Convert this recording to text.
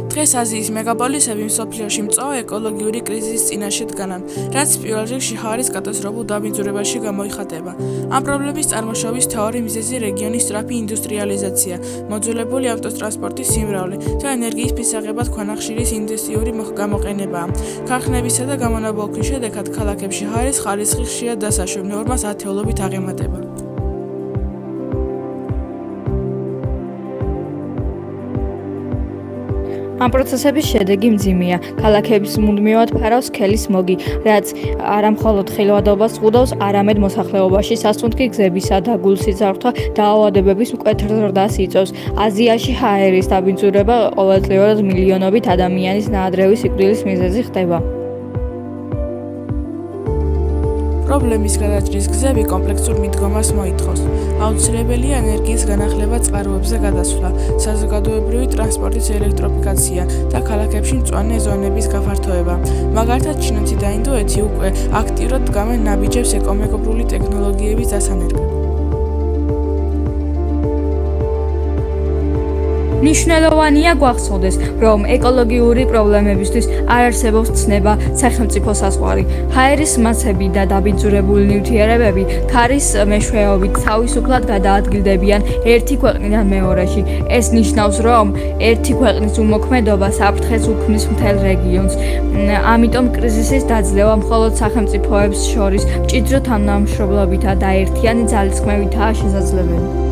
დღეს აზიის მეგაპოლისები მსოფლიოში მწვავე ეკოლოგიური კრიზისის წინაშე დგანან, რაც პირველ რიგში ჰაერის კატასტროფულ დაბინძურებაში გამოიხატება. ამ პრობლემის წარმოშობის მთავარი მიზეზი რეგიონის სწრაფი ინდუსტრიალიზაცია, მოძველებული ავტოტრანსპორტის სიმრავლე და ენერგიის მისაღებად ქვანახშირის ინტენსიური გამოყენებაა. ქარხნებისა და გამონაბოლქვის შედეგად ქალაქებში ჰაერის ხარისხი ხშირად დასაშვებნი ნორმას ათეულობით აღემატება. ამ პროცესების შედეგი მძიმეა. ქალაქების მუდმივად ფარავს სქელი სმოგი, რაც არა მხოლოდ ხილვადობას ზღუდავს, არამედ მოსახლეობაში სასუნთქი გზებისა და გულსიძარღვთა დაავადებების მკვეთრ ზრდას იწვევს. აზიაში ჰაერის დაბინძურება ყოველწლიურად მილიონობით ადამიანის ნაადრევი სიკვდილის მიზეზი ხდება. პრობლემის გადაჭრის გზები კომპლექსურ მიდგომას მოითხოვს. აუცილებელია ენერგიის განახლება წყაროებზე გადასვლა, საზოგადოებრივი ტრანსპორტის ელექტროფიკაცია და ქალაქებში მწვანე ზონების გაფართოება. მაგალითად, ჩინეთი და ინდოეთი უკვე აქტიურად დგამენ ნაბიჯებს ეკომეგობრული ტექნოლოგიების დასანერგად. მნიშვნელოვანია გვახსოვდეს, რომ ეკოლოგიური პრობლემებისთვის არ არსებობს ცნება სახელმწიფო საზღვარი. ჰაერის მასები და დაბინძურებული ნივთიერებები ქარის მეშვეობით თავისუფლად გადაადგილდებიან ერთი ქვეყნიდან მეორეში. ეს ნიშნავს, რომ ერთი ქვეყნის უმოქმედობა საფრთხეს უქმნის მთელ რეგიონს. ამიტომ კრიზისის დაძლევა მხოლოდ სახელმწიფოებს შორის მჭიდრო თანამშრომლობითა და ერთიანი ძალისხმევითაა შესაძლებელი.